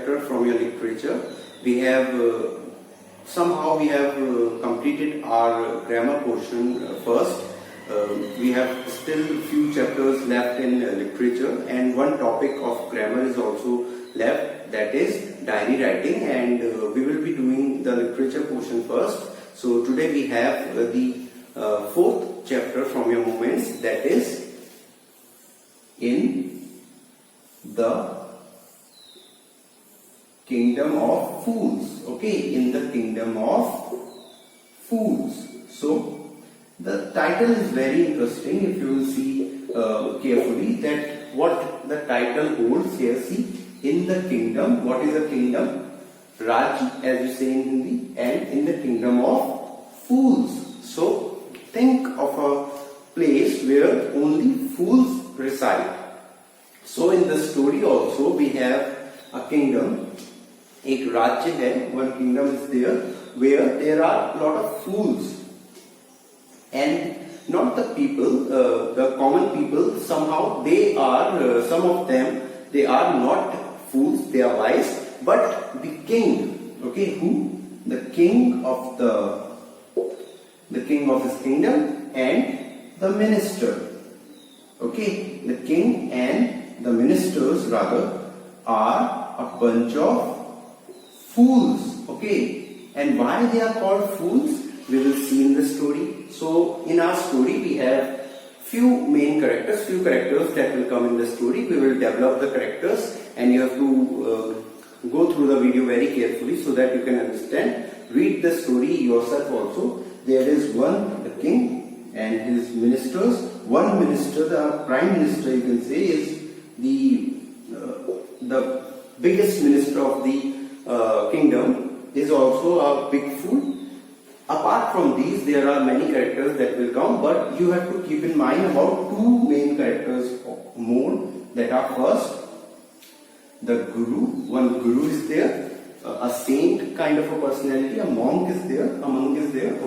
chapter from your literature. We have somehow we have completed our grammar portion first. We have still few chapters left in literature, and one topic of grammar is also left, that is diary writing, and we will be doing the literature portion first. So today we have the fourth chapter from your moments, that is in the kingdom of fools. Okay, in the kingdom of fools. So the title is very interesting. If you will see carefully that what the title holds here. See, in the kingdom. What is a kingdom? Raj, as you say in Hindi, and in the kingdom of fools. So think of a place where only fools reside. So in the story also we have a kingdom. एक राज्य है, one kingdom is there where there are a lot of fools, and not the people, the common people. Somehow they are, some of them, they are not fools, they are wise, but the king, okay, who? The king of the king of his kingdom and the minister, okay, the king and the ministers rather are a bunch of fools, okay. And why they are called fools, we will see in the story. So in our story we have few characters that will come in the story. We will develop the characters, and you have to go through the video very carefully so that you can understand. Read the story yourself also. There is one, the king and his ministers. One minister, the prime minister you can say, is the biggest minister of the kingdom, is also a big fool. Apart from these, there are many characters that will come, but you have to keep in mind about two main characters more, that are first the guru. One guru is there, a saint kind of a personality. A monk is there,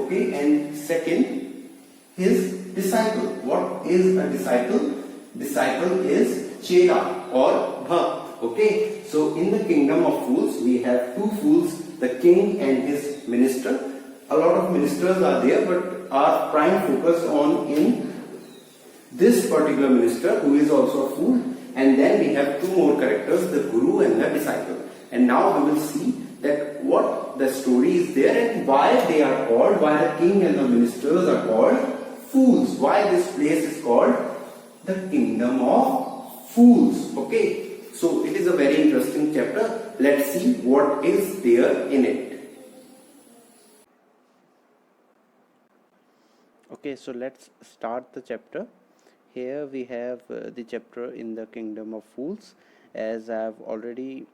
okay. And second, his disciple. What is a disciple? Disciple is chela or bhakt, okay. So in the kingdom of fools we have two fools, the king and his minister. A lot of ministers are there, but our prime focus on in this particular minister, who is also a fool. And then we have two more characters, the guru and the disciple. And now we will see that what the story is there and why they are called, why the king and the ministers are called fools, why this place is called the kingdom of fools, okay. So it is a very interesting chapter. Let's see what is there in it. Okay, so let's start the chapter. Here we have the chapter in the kingdom of fools. As I have already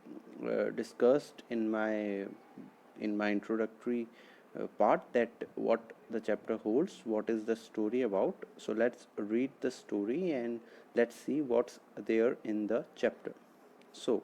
discussed in my introductory part, that what the chapter holds, what is the story about. So let's read the story and let's see what's there in the chapter. So,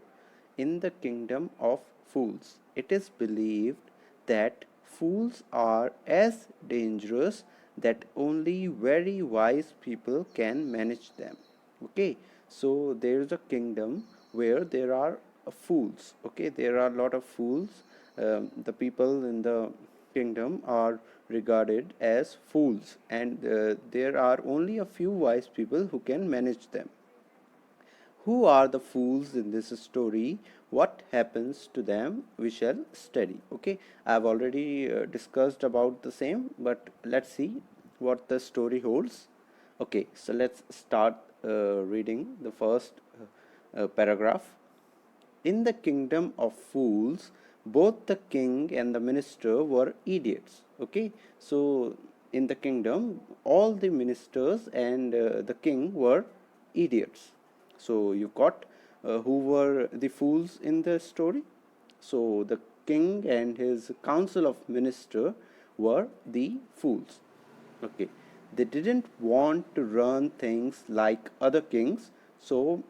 in the kingdom of fools, it is believed that fools are as dangerous that only very wise people can manage them. Okay, so there is a kingdom where there are fools. Okay, there are a lot of fools. The people in the kingdom are regarded as fools, and there are only a few wise people who can manage them. Who are the fools in this story? What happens to them? We shall study. Okay, I have already discussed about the same, but let's see what the story holds. Okay, so let's start reading the first paragraph. In the kingdom of fools, both the king and the minister were idiots. Okay, so in the kingdom, all the ministers and the king were idiots. So you got who were the fools in the story? So the king and his council of minister were the fools. Okay, they didn't want to run things like other kings, so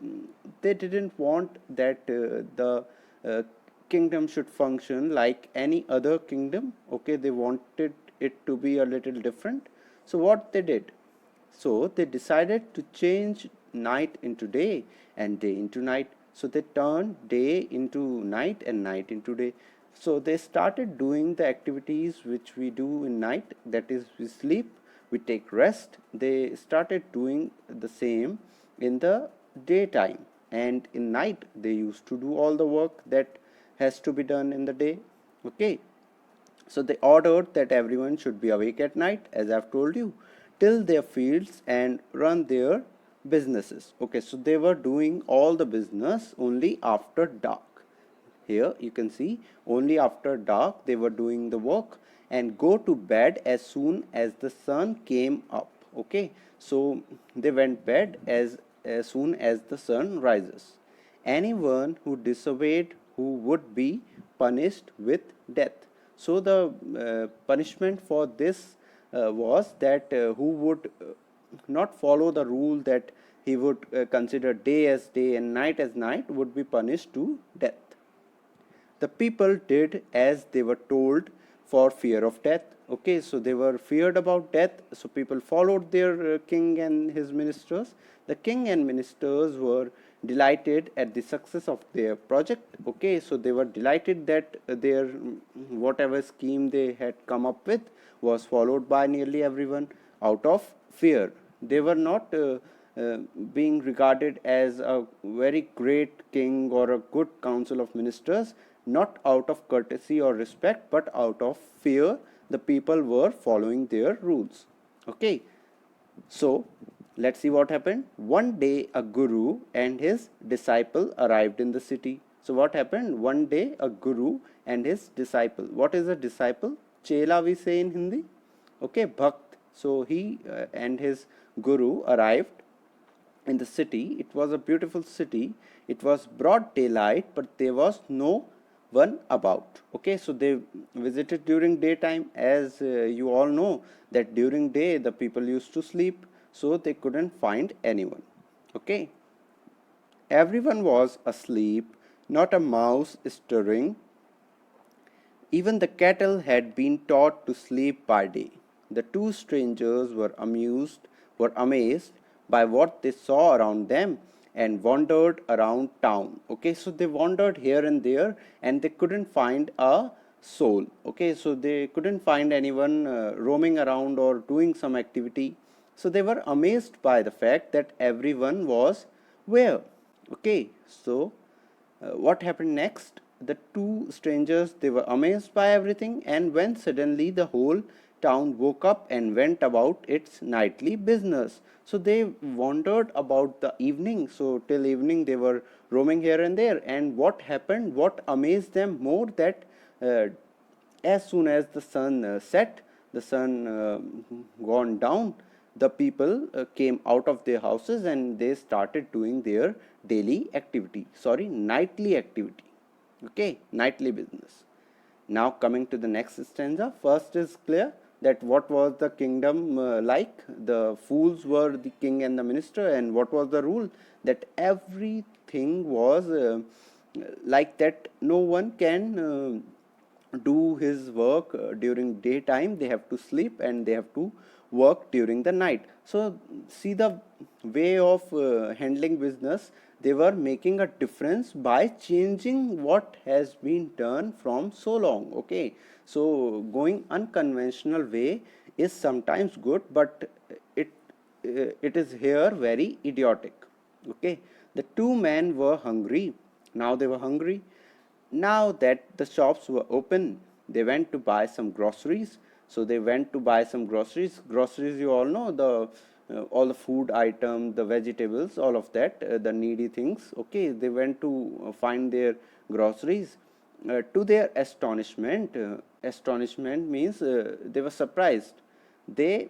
they didn't want that the kingdom should function like any other kingdom. Okay, they wanted it to be a little different. So what they did? So they decided to change night into day and day into night. So they turned day into night and night into day. So they started doing the activities which we do in night, that is, we sleep, we take rest. They started doing the same in the daytime, and in night they used to do all the work that has to be done in the day. Okay, so they ordered that everyone should be awake at night, as I've told you, till their fields and run their businesses. Okay, so they were doing all the business only after dark. Here you can see only after dark they were doing the work, and go to bed as soon as the sun came up. Okay, so they went bed as soon as the sun rises. Anyone who disobeyed who would be punished with death. So the punishment for this was that who would not follow the rule, that he would consider day as day and night as night, would be punished to death. The people did as they were told for fear of death. Okay, so they were feared about death, so people followed their king and his ministers. The king and ministers were delighted at the success of their project. Okay, so they were delighted that their whatever scheme they had come up with was followed by nearly everyone out of fear. They were not being regarded as a very great king or a good council of ministers, not out of courtesy or respect, but out of fear. The people were following their rules. Okay, so let's see what happened. One day a guru and his disciple arrived in the city. So what happened? One day a guru and his disciple. What is a disciple? Chela we say in Hindi. Okay, Bhakt. So he and his guru arrived in the city. It was a beautiful city. It was broad daylight, but there was no one about. Okay, so they visited during daytime. As you all know that during day the people used to sleep, so they couldn't find anyone. Okay, everyone was asleep, not a mouse stirring. Even the cattle had been taught to sleep by day. The two strangers were amazed by what they saw around them, and wandered around town. Okay, so they wandered here and there, and they couldn't find a soul. Okay, so they couldn't find anyone roaming around or doing some activity. So they were amazed by the fact that everyone was where. Okay, so what happened next? The two strangers, they were amazed by everything, and when suddenly the whole town woke up and went about its nightly business. So they wandered about the evening. So till evening they were roaming here and there. And what happened? What amazed them more, that as soon as the sun set, the sun gone down, the people came out of their houses and they started doing their daily activity. Sorry, nightly activity. Okay, nightly business. Now coming to the next stanza. First is clear that what was the kingdom like. The fools were the king and the minister, and what was the rule? That everything was like that. No one can do his work during daytime. They have to sleep and they have to work during the night. So see the way of handling business. They were making a difference by changing what has been done from so long. Okay, so going unconventional way is sometimes good, but it is here very idiotic. Okay, the two men were hungry. Now they were hungry. Now that the shops were open, they went to buy some groceries. So they went to buy some groceries. Groceries, you all know, the all the food items, the vegetables, all of that, the needy things. Okay, they went to find their groceries. To their astonishment, astonishment means they were surprised. They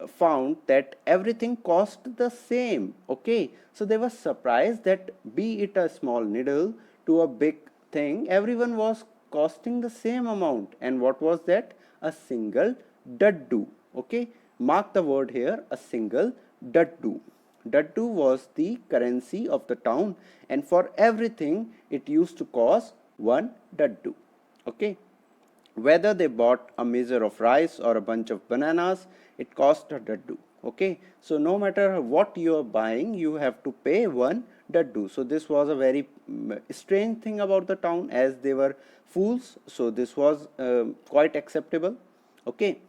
found that everything cost the same. Okay, so they were surprised that be it a small needle to a big thing, everyone was costing the same amount. And what was that? A single daddu. Okay, mark the word here, a single daddu. Daddu was the currency of the town, and for everything it used to cost one daddu. Okay, whether they bought a measure of rice or a bunch of bananas, it cost a daddu. Okay, so no matter what you are buying, you have to pay one Daddu. So this was a very strange thing about the town, as they were fools. So this was quite acceptable. Okay,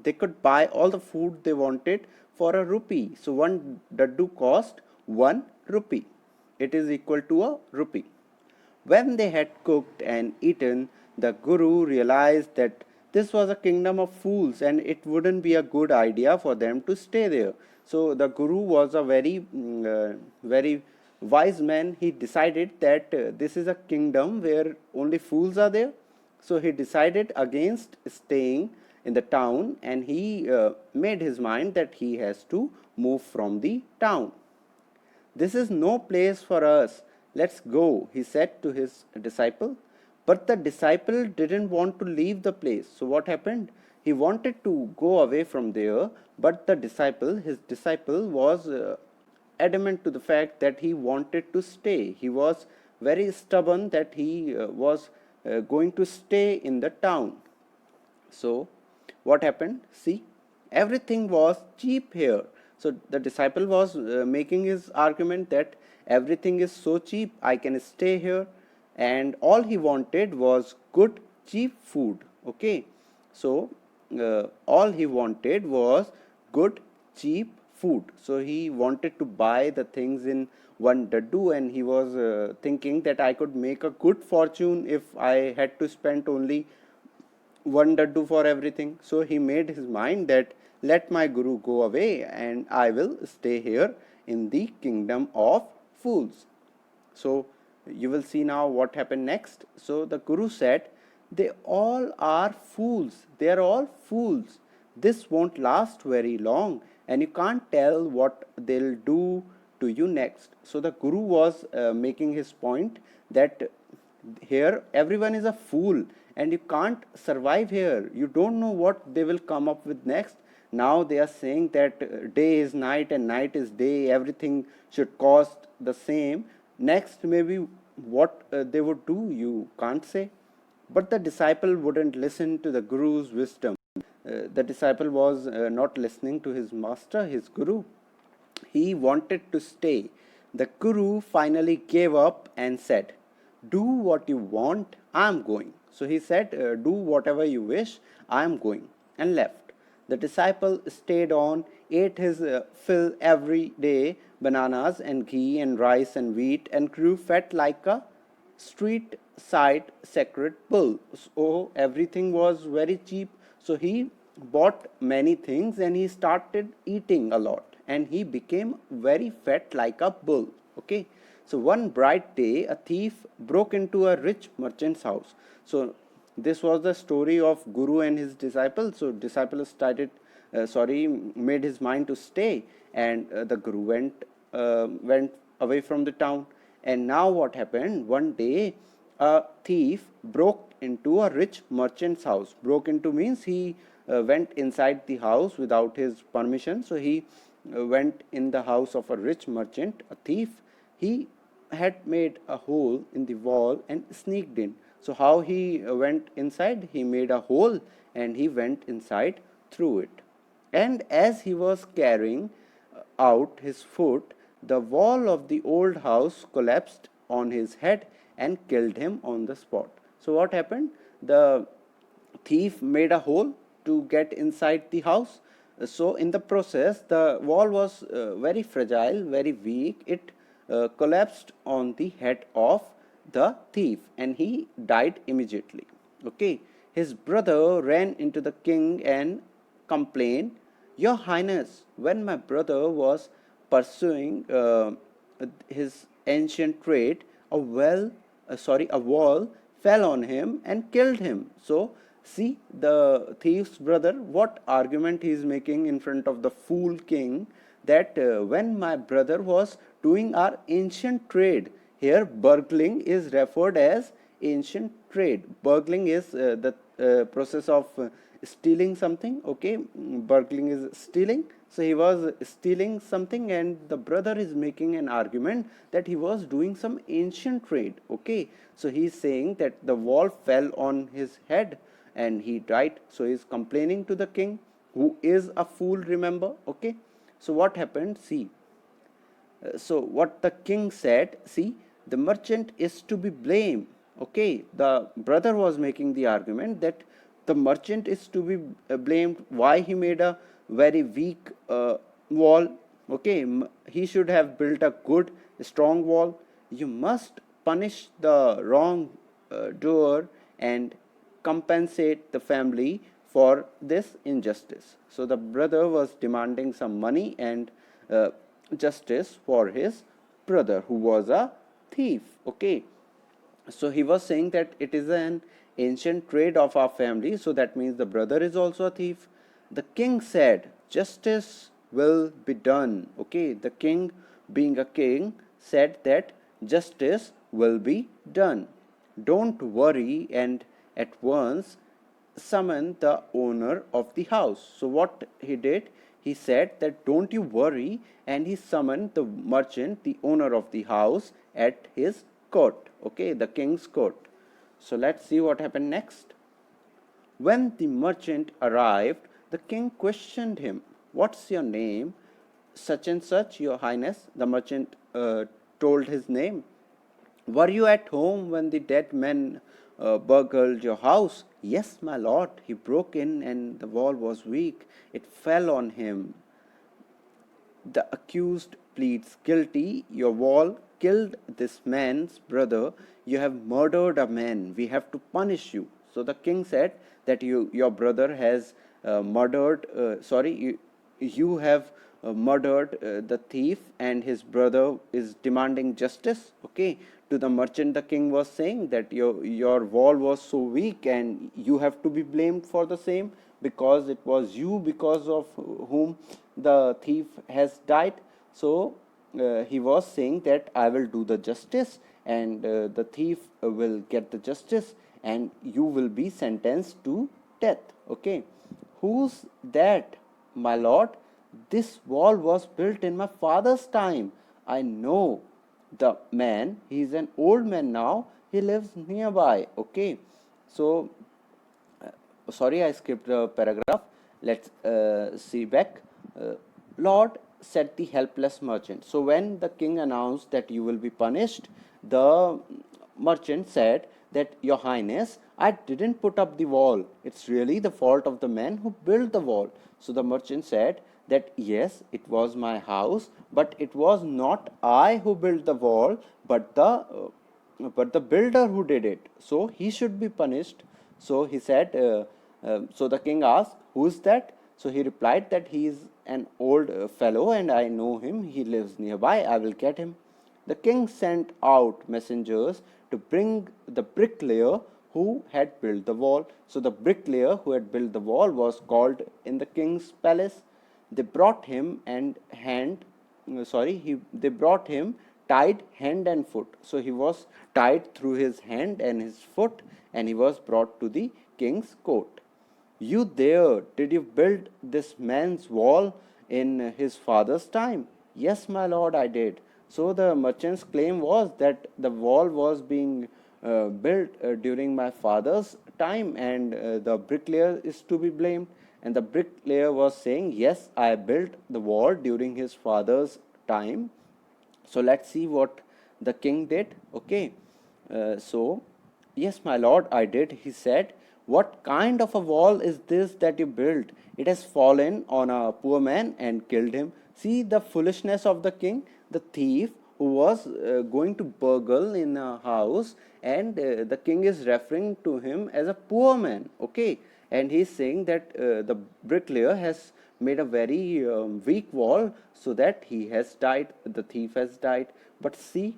they could buy all the food they wanted for a rupee. So one Daddu cost 1 rupee. It is equal to a rupee. When they had cooked and eaten, the Guru realized that this was a kingdom of fools and it wouldn't be a good idea for them to stay there. So the Guru was a very wise man. He decided that this is a kingdom where only fools are there. So he decided against staying in the town, and he made his mind that he has to move from the town. This is no place for us. Let's go, he said to his disciple. But the disciple didn't want to leave the place. So what happened? He wanted to go away from there, but his disciple was adamant to the fact that he wanted to stay. He was very stubborn that he was going to stay in the town. So, what happened? See, everything was cheap here. So, the disciple was making his argument that everything is so cheap, I can stay here, and all he wanted was good, cheap food. Okay, so all he wanted was good, cheap food. So, he wanted to buy the things in one daddu, and he was thinking that I could make a good fortune if I had to spend only one daddu for everything. So he made his mind that let my guru go away and I will stay here in the kingdom of fools. So you will see now what happened next. So the guru said, they all are fools. They are all fools. This won't last very long, and you can't tell what they'll do to you next. So the guru was making his point that here everyone is a fool and you can't survive here. You don't know what they will come up with next. Now they are saying that day is night and night is day, everything should cost the same. Next, maybe what they would do, you can't say. But the disciple wouldn't listen to the guru's wisdom. The disciple was not listening to his master, his guru. He wanted to stay. The guru finally gave up and said, do what you want, I am going. So he said, do whatever you wish, I am going, and left. The disciple stayed on, ate his fill every day, bananas and ghee and rice and wheat, and grew fat like a street side sacred bull. So everything was very cheap. So he bought many things and he started eating a lot, and he became very fat like a bull. Okay. So one bright day, a thief broke into a rich merchant's house. So this was the story of Guru and his disciple. So disciple made his mind to stay, and the Guru went away from the town. And now what happened? One day, a thief broke into a rich merchant's house. Broke into means he went inside the house without his permission. So he went in the house of a rich merchant, a thief. He had made a hole in the wall and sneaked in. So how he went inside? He made a hole and he went inside through it. And as he was carrying out his foot, the wall of the old house collapsed on his head and killed him on the spot. So what happened? The thief made a hole to get inside the house. So in the process, the wall was very fragile, very weak. It collapsed on the head of the thief and he died immediately. Okay, his brother ran into the king and complained, your highness, when my brother was pursuing his ancient trade, a wall fell on him and killed him. So see the thief's brother, what argument he is making in front of the fool king, that when my brother was doing our ancient trade, here burgling is referred as ancient trade. Burgling is the process of stealing something. Okay, burgling is stealing. So he was stealing something and the brother is making an argument that he was doing some ancient trade. Okay, so he is saying that the wall fell on his head and he died. So he is complaining to the king, who is a fool, remember. Okay, so what happened? See, So what the king said, see, the merchant is to be blamed. Okay, the brother was making the argument that the merchant is to be blamed. Why he made a very weak wall? Okay, he should have built a good, strong wall. You must punish the wrong doer and compensate the family for this injustice. So the brother was demanding some money and justice for his brother who was a thief. Okay, so he was saying that it is an ancient trait of our family, so that means the brother is also a thief. The king said, justice will be done. Okay, the king, being a king, said that justice will be done. Don't worry, and at once summon the owner of the house. So what he did, he said that don't you worry, and he summoned the merchant, the owner of the house, at his court. Okay, the king's court. So let's see what happened next. When the merchant arrived, the king questioned him, what's your name? Such and such, your highness. The merchant told his name. Were you at home when the dead man burgled your house? Yes, my lord. He broke in and the wall was weak. It fell on him. The accused pleads guilty. Your wall killed this man's brother. You have murdered a man. We have to punish you. So the king said that your brother has you have murdered the thief, and his brother is demanding justice. Okay, to the merchant the king was saying that your wall was so weak and you have to be blamed for the same, because it was you because of whom the thief has died. So he was saying that I will do the justice, and the thief will get the justice, and you will be sentenced to death. Okay, who's that, my lord? This wall was built in my father's time. I know the man. He is an old man now. He lives nearby. Okay, so sorry, I skipped a paragraph. Let's see back. Lord, said the helpless merchant. So when the king announced that you will be punished, the merchant said that, your highness, I didn't put up the wall. It's really the fault of the man who built the wall. So the merchant said that yes, it was my house, but it was not I who built the wall, but the builder who did it. So he should be punished. So he said, so the king asked, who is that? So he replied that he is an old fellow and I know him. He lives nearby. I will get him. The king sent out messengers to bring the bricklayer who had built the wall. So the bricklayer who had built the wall was called in the king's palace. They brought him they brought him tied hand and foot. So he was tied through his hand and his foot, and he was brought to the king's court. You there, did you build this man's wall in his father's time? Yes, my lord, I did. So the merchant's claim was that the wall was being built during my father's time, and the bricklayer is to be blamed. And the bricklayer was saying, yes, I built the wall during his father's time. So let's see what the king did. Okay, so yes, my lord, I did. He said, what kind of a wall is this that you built? It has fallen on a poor man and killed him. See the foolishness of the king. The thief who was going to burgle in a house, and the king is referring to him as a poor man. Okay, and he is saying that the bricklayer has made a very weak wall, so that he has died, the thief has died. But see,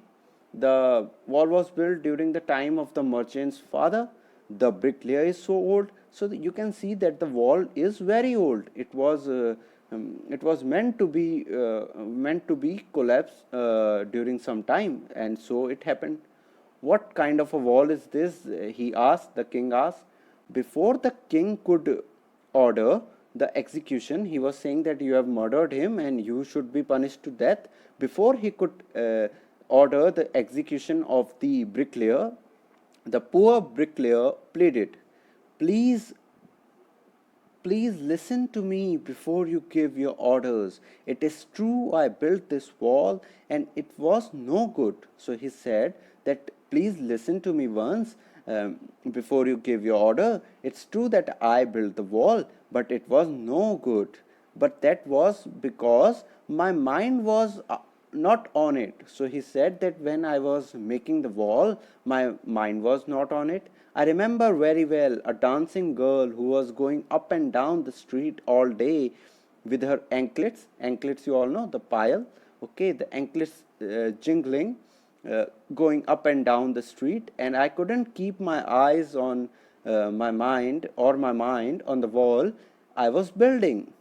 the wall was built during the time of the merchant's father. The bricklayer is so old, so you can see that the wall is very old. It was meant to be collapsed during some time, and so it happened. What kind of a wall is this? He asked. The king asked. Before the king could order the execution, he was saying that you have murdered him and you should be punished to death. Before he could order the execution of the bricklayer, the poor bricklayer pleaded, please please listen to me before you give your orders. It is true I built this wall and it was no good. So he said that please listen to me once before you give your order. It's true that I built the wall, but it was no good. But that was because my mind was not on it. So he said that when I was making the wall, my mind was not on it. I remember very well a dancing girl who was going up and down the street all day with her anklets. Anklets, you all know, the pile. Okay, the anklets jingling, going up and down the street, and I couldn't keep my eyes on my mind on the wall I was building.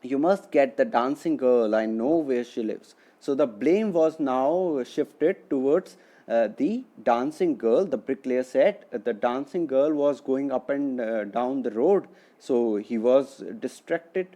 You must get the dancing girl. I know where she lives. So the blame was now shifted towards the dancing girl. The bricklayer said the dancing girl was going up and down the road, so he was distracted.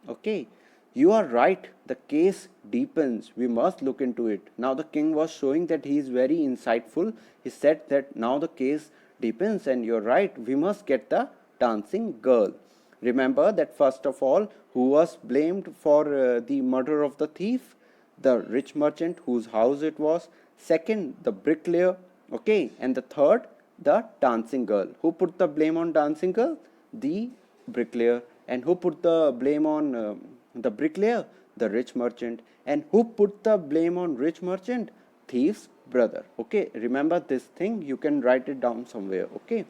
Okay, you are right. The case deepens. We must look into it. Now the king was showing that he is very insightful. He said that now the case deepens, and you're right. We must get the dancing girl. Remember that first of all, who was blamed for the murder of the thief? The rich merchant whose house it was. Second, the bricklayer. Okay, and the third, the dancing girl. Who put the blame on dancing girl? The bricklayer. And who put the blame on the bricklayer? The rich merchant. And who put the blame on rich merchant? Thief's brother. Okay, remember this thing. You can write it down somewhere. Okay.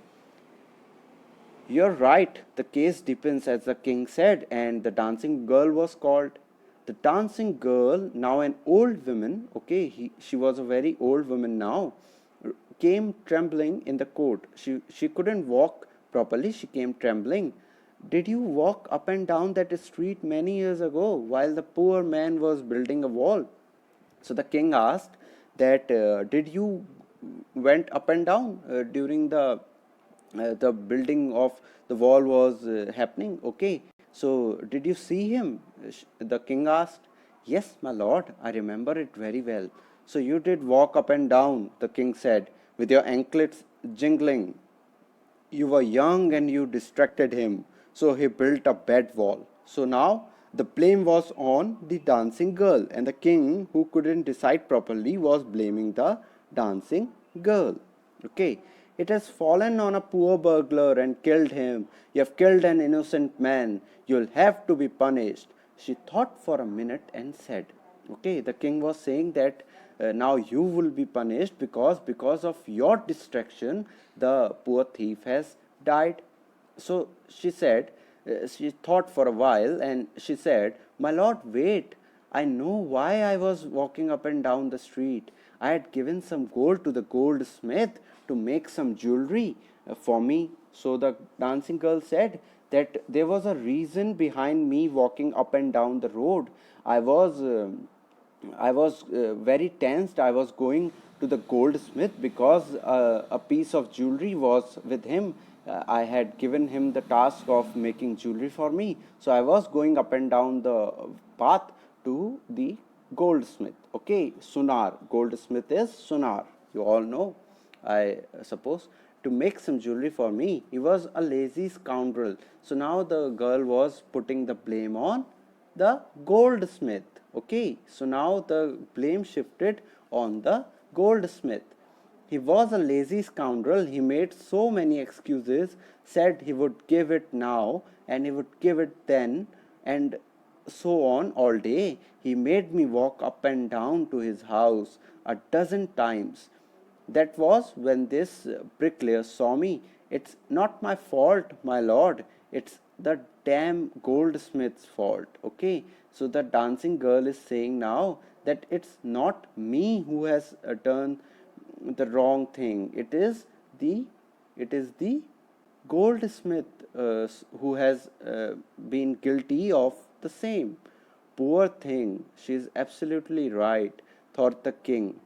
You're right, the case deepens, as the king said, and the dancing girl was called. The dancing girl, now an old woman, okay, she was a very old woman now, came trembling in the court. She couldn't walk properly, she came trembling. Did you walk up and down that street many years ago while the poor man was building a wall? So the king asked that, did you went up and down during the building of the wall was happening? Okay, so did you see him? The king asked. Yes, my lord, I remember it very well. So you did walk up and down, the king said, with your anklets jingling. You were young and you distracted him, so he built a bad wall. So now the blame was on the dancing girl, and the king, who couldn't decide properly, was blaming the dancing girl. Okay, it has fallen on a poor burglar and killed him. You have killed an innocent man. You'll have to be punished. She thought for a minute and said, okay, the king was saying that now you will be punished because of your distraction the poor thief has died. So she said, she thought for a while and she said, my lord, wait, I know why I was walking up and down the street. I had given some gold to the goldsmith to make some jewelry for me. So the dancing girl said that there was a reason behind me walking up and down the road. I was very tensed. I was going to the goldsmith because a piece of jewelry was with him. I had given him the task of making jewelry for me. So I was going up and down the path to the goldsmith. Okay, Sunar. Goldsmith is Sunar. You all know, I suppose. To make some jewelry for me. He was a lazy scoundrel. So now the girl was putting the blame on the goldsmith. Okay, so now the blame shifted on the goldsmith. He was a lazy scoundrel. He made so many excuses, said he would give it now and he would give it then, and so on all day. He made me walk up and down to his house a dozen times. That was when this bricklayer saw me. It's not my fault, my lord. It's the damn goldsmith's fault. Okay, so the dancing girl is saying now that it's not me who has done the wrong thing. It is the goldsmith who has been guilty of the same. Poor thing. She is absolutely right, thought the king.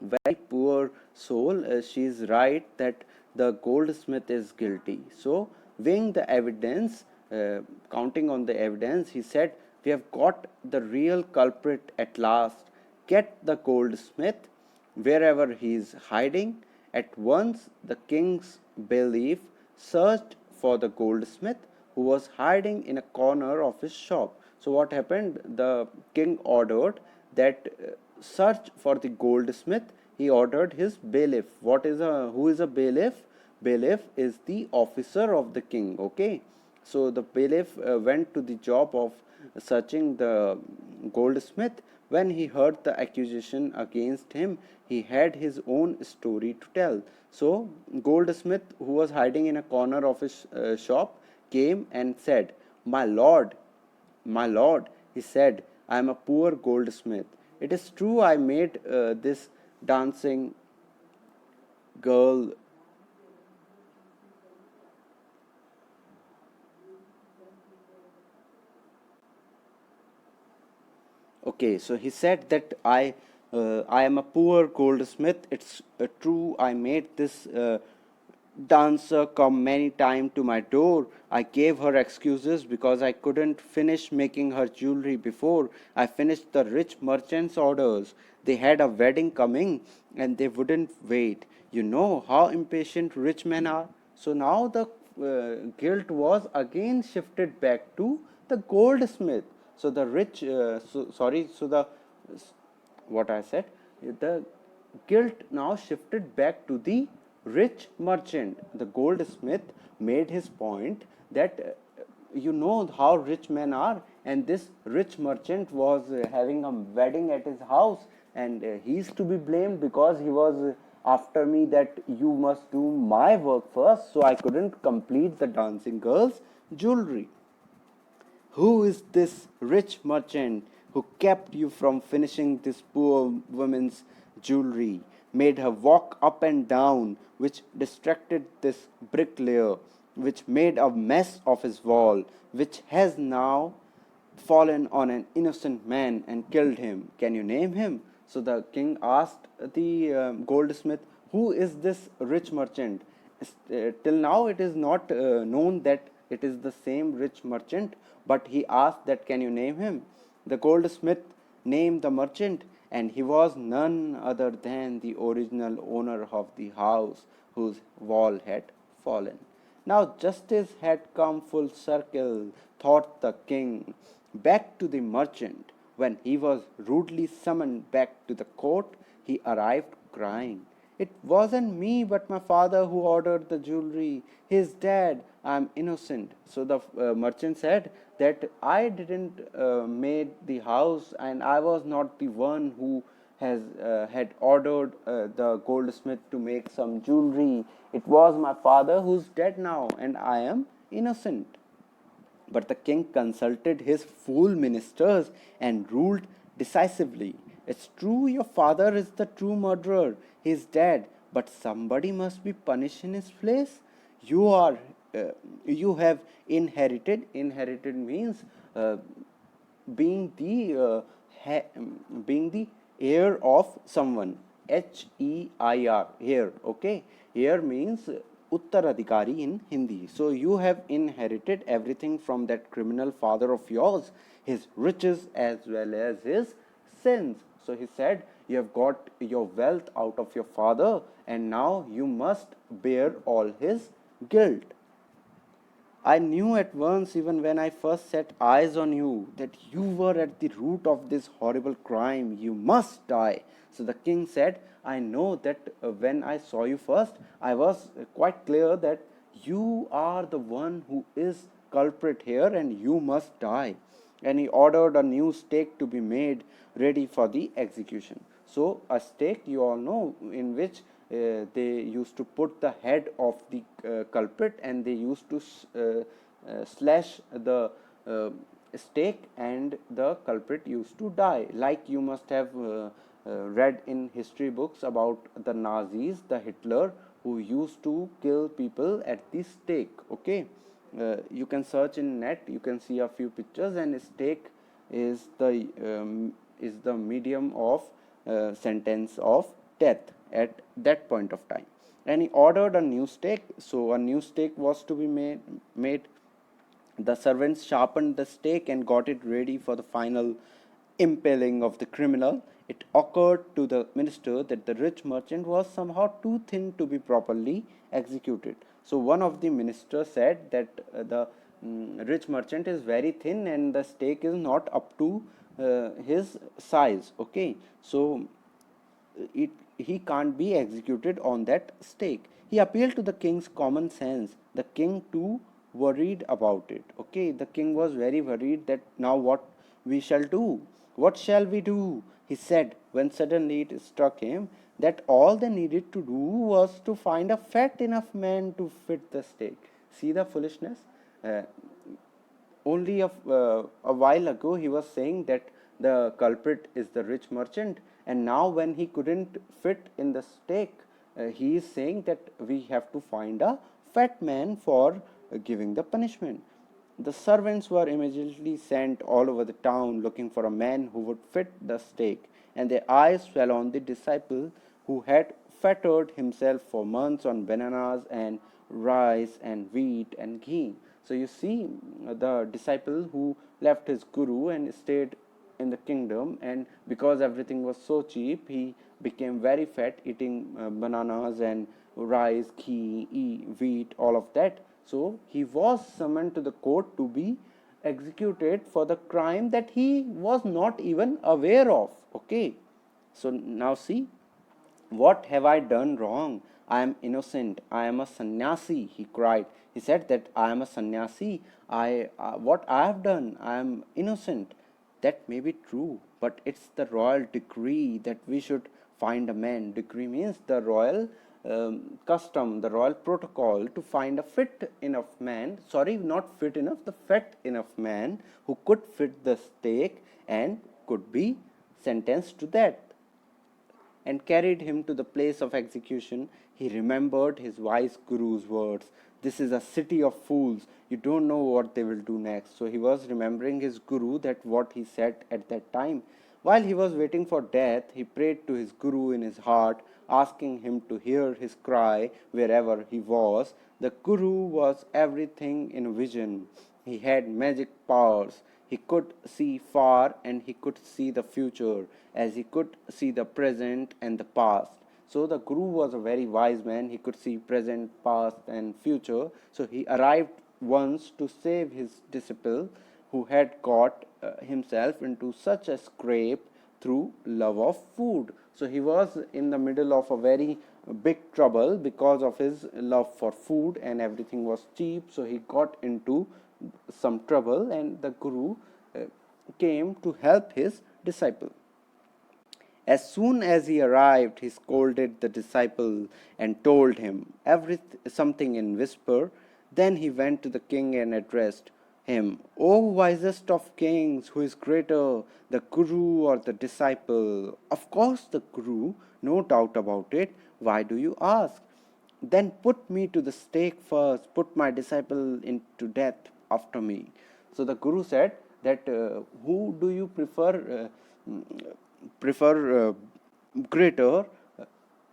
Very poor soul. She is right that the goldsmith is guilty. So, weighing the evidence, counting on the evidence, he said, we have got the real culprit at last. Get the goldsmith wherever he is hiding. At once, the king's bailiff searched for the goldsmith who was hiding in a corner of his shop. So what happened? The king ordered that search for the goldsmith. He ordered his bailiff. Who is a bailiff? Bailiff is the officer of the king. Okay, so the bailiff went to the job of searching the goldsmith. When he heard the accusation against him, he had his own story to tell. So goldsmith, who was hiding in a corner of his shop, came and said, my lord, he said, I am a poor goldsmith. It is true I made this dancing girl. Okay, so he said that I am a poor goldsmith. It's true I made this dancer come many times to my door. I gave her excuses because I couldn't finish making her jewelry before I finished the rich merchant's orders. They had a wedding coming and they wouldn't wait. You know how impatient rich men are. So now the guilt was again shifted back to the goldsmith. So the rich, so the what I said, the guilt now shifted back to the rich merchant. The goldsmith made his point that you know how rich men are, and this rich merchant was having a wedding at his house, and he's to be blamed because he was after me that you must do my work first, so I couldn't complete the dancing girl's jewelry. Who is this rich merchant who kept you from finishing this poor woman's jewelry, made her walk up and down, which distracted this bricklayer, which made a mess of his wall, which has now fallen on an innocent man and killed him? Can you name him? So the king asked the goldsmith, who is this rich merchant? Till now it is not known that it is the same rich merchant, but he asked that can you name him? The goldsmith named the merchant, and he was none other than the original owner of the house whose wall had fallen. Now justice had come full circle, thought the king, back to the merchant. When he was rudely summoned back to the court, he arrived crying. It wasn't me, but my father who ordered the jewelry. His dad. I'm innocent. So the merchant said that I didn't made the house, and I was not the one who has had ordered the goldsmith to make some jewelry. It was my father who's dead now, and I am innocent. But the king consulted his fool ministers and ruled decisively. It's true your father is the true murderer. He is dead, but somebody must be punished in his place. You are, you have inherited. Inherited means being the being the heir of someone. HEIR, here. Okay, here means Uttaradhikari in Hindi. So you have inherited everything from that criminal father of yours, his riches as well as his sins. So he said, you have got your wealth out of your father, and now you must bear all his guilt. I knew at once, even when I first set eyes on you, that you were at the root of this horrible crime. You must die. So the king said, I know that when I saw you first, I was quite clear that you are the one who is culprit here and you must die. And he ordered a new stake to be made ready for the execution. So a stake, you all know, in which they used to put the head of the culprit, and they used to slash the stake, and the culprit used to die. Like you must have read in history books about the Nazis, the Hitler, who used to kill people at the stake. Okay, you can search in net, you can see a few pictures, and stake is the medium of sentence of death at that point of time. And he ordered a new stake. So a new stake was to be made. The servants sharpened the stake and got it ready for the final impaling of the criminal. It occurred to the minister that the rich merchant was somehow too thin to be properly executed. So one of the ministers said that the rich merchant is very thin and the steak is not up to his size. Okay, so it he can't be executed on that stake. He appealed to the king's common sense. The king too worried about it. Okay, the king was very worried that now what we shall do? What shall we do? He said, when suddenly it struck him that all they needed to do was to find a fat enough man to fit the stake. See the foolishness? Uh, Only a while ago he was saying that the culprit is the rich merchant, and now when he couldn't fit in the stake, he is saying that we have to find a fat man for giving the punishment. The servants were immediately sent all over the town looking for a man who would fit the stake, and their eyes fell on the disciple who had fattered himself for months on bananas and rice and wheat and ghee. So you see, the disciple who left his guru and stayed in the kingdom, and because everything was so cheap, he became very fat, eating bananas and rice, ghee, wheat, all of that. So he was summoned to the court to be executed for the crime that he was not even aware of. Okay, so now see, what have I done wrong? I am innocent. I am a sannyasi, he cried. He said that I am a sannyasi. What I have done, I am innocent. That may be true, but it's the royal decree that we should find a man. Decree means the royal custom, the royal protocol to find a fit enough man. Sorry, not fit enough, the fat enough man who could fit the stake and could be sentenced to death, and carried him to the place of execution. He remembered his wise guru's words. This is a city of fools. You don't know what they will do next. So he was remembering his guru, that what he said at that time. While he was waiting for death, he prayed to his guru in his heart, asking him to hear his cry wherever he was. The guru was everything in a vision. He had magic powers. He could see far and he could see the future as he could see the present and the past. So the guru was a very wise man. He could see present, past, and future. So he arrived once to save his disciple who had got himself into such a scrape through love of food. So he was in the middle of a very big trouble because of his love for food, and everything was cheap. So he got into some trouble, and the guru came to help his disciple. As soon as he arrived, he scolded the disciple and told him something in whisper. Then he went to the king and addressed him, O wisest of kings, who is greater, the guru or the disciple? Of course, the guru, no doubt about it. Why do you ask? Then put me to the stake first, put my disciple into death after me. So the guru said that who do you prefer greater,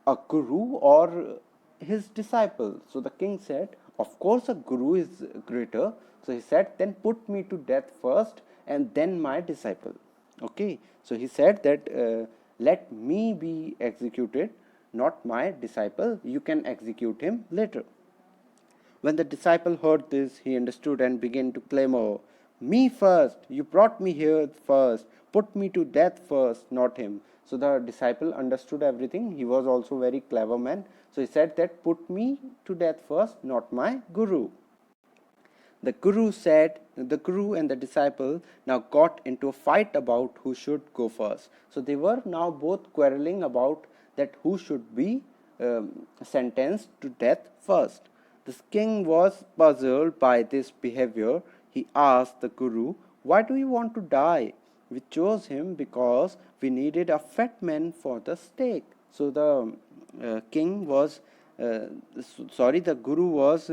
a guru or his disciple? So the king said, of course a guru is greater. So he said, then put me to death first and then my disciple. Okay, so he said that let me be executed, not my disciple. You can execute him later. When the disciple heard this, he understood and began to clamor, me first, you brought me here first, put me to death first, not him. So the disciple understood everything. He was also a very clever man. So he said that put me to death first, not my guru. The guru and the disciple now got into a fight about who should go first. So they were now both quarreling about that who should be sentenced to death first. The king was puzzled by this behavior. He asked the guru, why do you want to die? We chose him because we needed a fat man for the stake. So the the guru was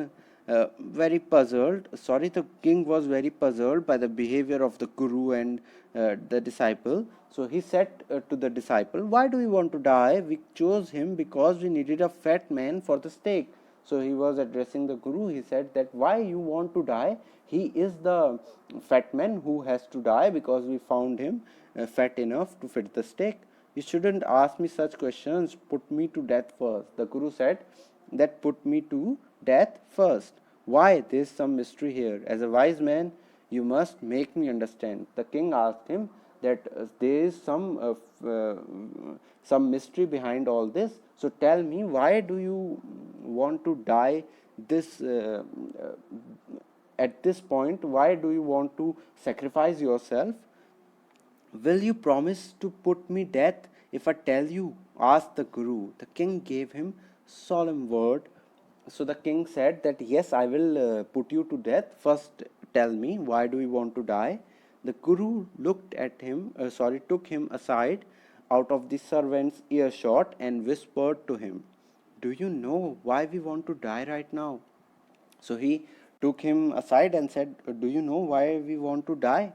very puzzled. The king was very puzzled by the behavior of the guru and the disciple. So he said to the disciple, why do you want to die? We chose him because we needed a fat man for the stake. So he was addressing the guru. He said that why you want to die? He is the fat man who has to die because we found him fat enough to fit the stake. You shouldn't ask me such questions. Put me to death first. The guru said that put me to death first. Why? There is some mystery here. As a wise man, you must make me understand. The king asked him that there is some mystery behind all this. So tell me, why do you want to die this at this point? Why do you want to sacrifice yourself? Will you promise to put me death if I tell you? Asked the Guru. The king gave him solemn word. So the king said that yes, I will put you to death. First tell me, why do you want to die? The Guru looked at him, took him aside out of the servant's earshot and whispered to him, do you know why we want to die right now? So he took him aside and said, do you know why we want to die?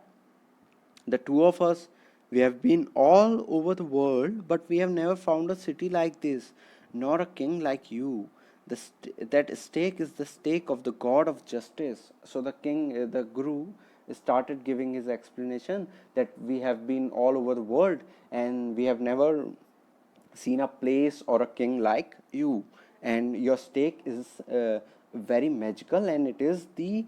The two of us, we have been all over the world, but we have never found a city like this, nor a king like you. That stake is the stake of the God of justice. So the king, the Guru, started giving his explanation that we have been all over the world and we have never seen a place or a king like you, and your stake is very magical, and it is the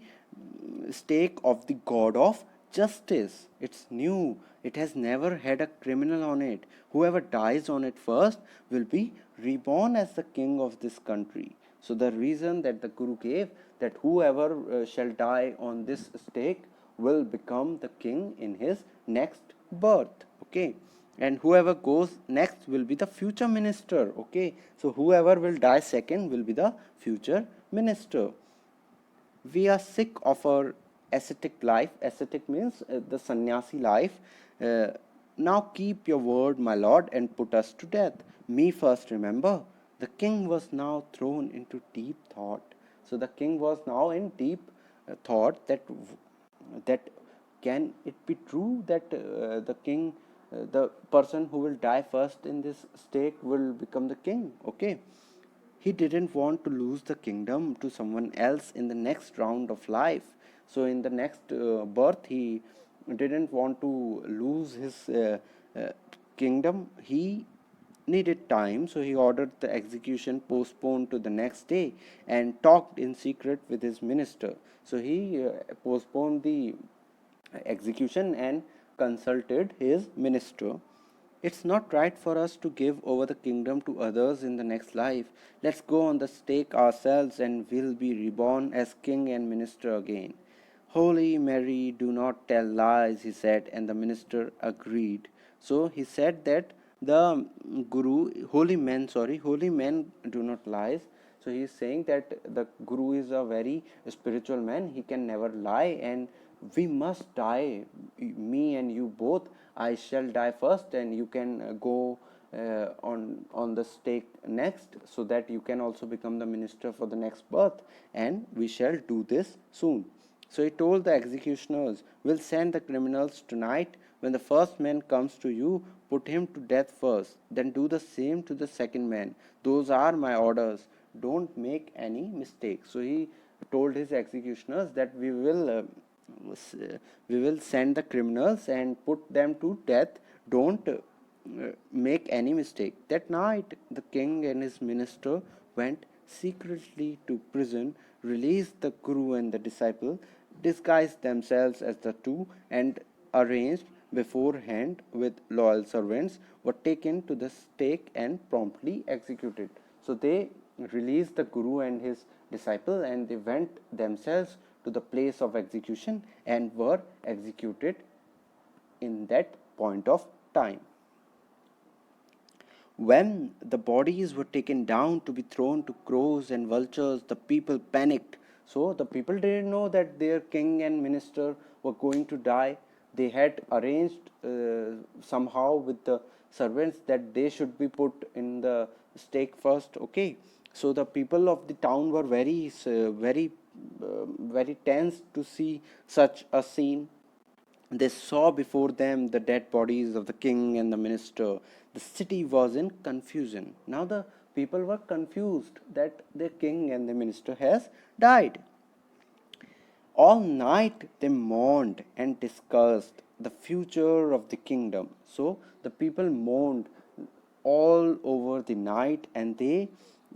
stake of the god of justice. It's new, it has never had a criminal on it. Whoever dies on it first will be reborn as the king of this country. So the reason that the Guru gave, that whoever shall die on this stake will become the king in his next birth. Okay, and whoever goes next will be the future minister. Okay, so whoever will die second will be the future minister. We are sick of our ascetic life. Ascetic means the sannyasi life. Now keep your word, my lord, and put us to death. Me first, remember. The king was now thrown into deep thought. So the king was now in deep thought that can it be true that the king, the person who will die first in this stake will become the king. Okay, he didn't want to lose the kingdom to someone else in the next round of life. So in the next birth he didn't want to lose his kingdom. He needed time, so he ordered the execution postponed to the next day and talked in secret with his minister. So he postponed the execution and consulted his minister. It's not right for us to give over the kingdom to others in the next life. Let's go on the stake ourselves and we'll be reborn as king and minister again. Holy Mary, do not tell lies, he said, and the minister agreed. So he said that the holy men do not lie. So he is saying that the Guru is a very spiritual man, he can never lie, and we must die, me and you both. I shall die first and you can go on the stake next, so that you can also become the minister for the next birth, and we shall do this soon. So he told the executioners, we'll send the criminals tonight. When the first man comes to you, put him to death first, then do the same to the second man. Those are my orders. Don't make any mistake. So he told his executioners that we will send the criminals and put them to death. Don't make any mistake. That night, the king and his minister went secretly to prison, released the Guru and the disciple, disguised themselves as the two, and arranged beforehand with loyal servants, were taken to the stake and promptly executed. So they released the Guru and his disciple, and they went themselves to the place of execution and were executed in that point of time. When the bodies were taken down to be thrown to crows and vultures, the people panicked. So the people didn't know that their king and minister were going to die. They had arranged somehow with the servants that they should be put in the stake first. Okay, so the people of the town were very tense to see such a scene. They saw before them the dead bodies of the king and the minister. The city was in confusion. Now the people were confused that their king and the minister has died. All night they mourned and discussed the future of the kingdom. So the people mourned all over the night, and they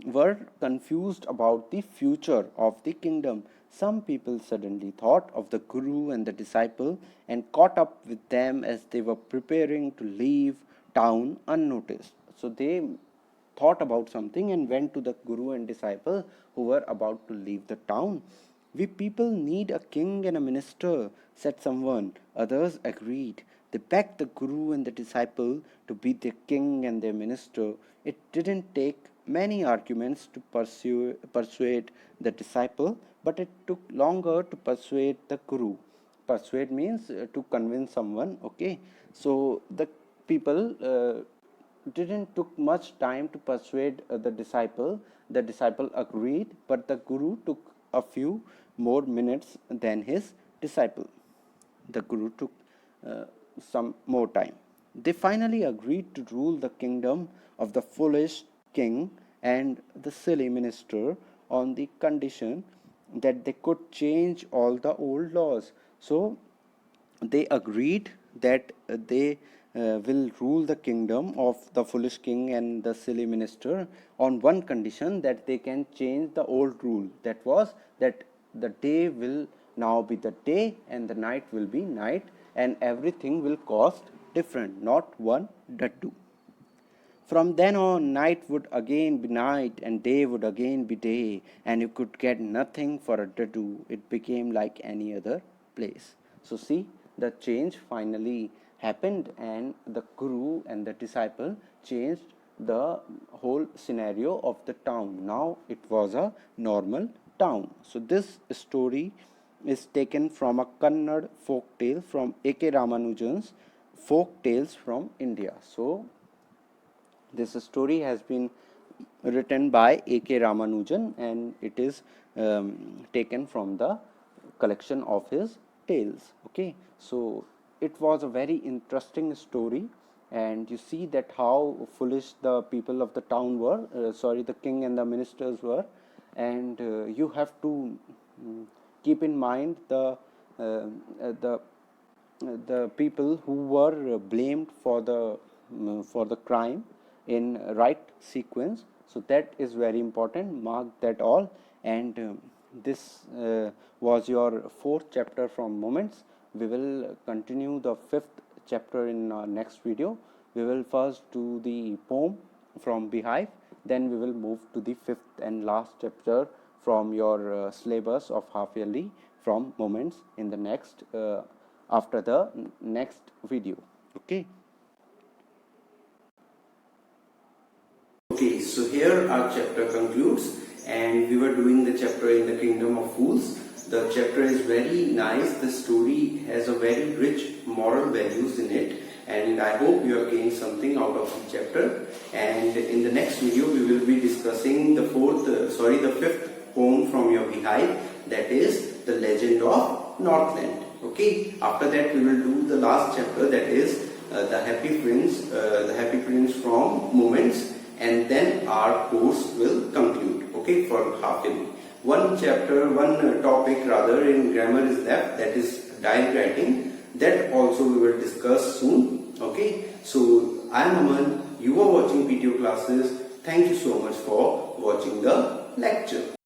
were confused about the future of the kingdom. Some people suddenly thought of the Guru and the disciple and caught up with them as they were preparing to leave town unnoticed. So they thought about something and went to the Guru and disciple who were about to leave the town. We people need a king and a minister, said someone. Others agreed. They begged the Guru and the disciple to be their king and their minister. It didn't take many arguments to persuade the disciple, but it took longer to persuade the Guru. Persuade means to convince someone, okay? So the people didn't took much time to persuade the disciple. The disciple agreed, but the Guru took a few more minutes than his disciple. The Guru took some more time. They finally agreed to rule the kingdom of the foolish king and the silly minister on the condition that they could change all the old laws. So they agreed that they will rule the kingdom of the foolish king and the silly minister on one condition, that they can change the old rule. That was that the day will now be the day and the night will be night, and everything will cost different, not one but two. From then on, night would again be night and day would again be day, and you could get nothing for a dadu. It became like any other place. So, see, the change finally happened, and the Guru and the disciple changed the whole scenario of the town. Now it was a normal town. So, this story is taken from a Kannada folk tale from A.K. Ramanujan's Folk Tales from India. So, this story has been written by A.K. Ramanujan, and it is taken from the collection of his tales. Okay, so it was a very interesting story, and you see that how foolish the people of the town were, the king and the ministers were, and you have to keep in mind the people who were blamed for the crime in right sequence. So that is very important. Mark that all. And this was your fourth chapter from Moments. We will continue the fifth chapter in our next video. We will first do the poem from Beehive, then we will move to the fifth and last chapter from your syllabus of half yearly from Moments in the next after the next video. Okay. Okay, so here our chapter concludes, and we were doing the chapter in the Kingdom of Fools. The chapter is very nice. The story has a very rich moral values in it, and I hope you have gained something out of the chapter. And in the next video, we will be discussing the fifth poem from your Beehive, that is the Legend of Northland. Okay. After that, we will do the last chapter, that is the Happy Prince from Moments. And then our course will conclude, okay, for half yearly. One topic in grammar is left, that is diary writing. That also we will discuss soon, okay. So I am Aman, you are watching PTO classes. Thank you so much for watching the lecture.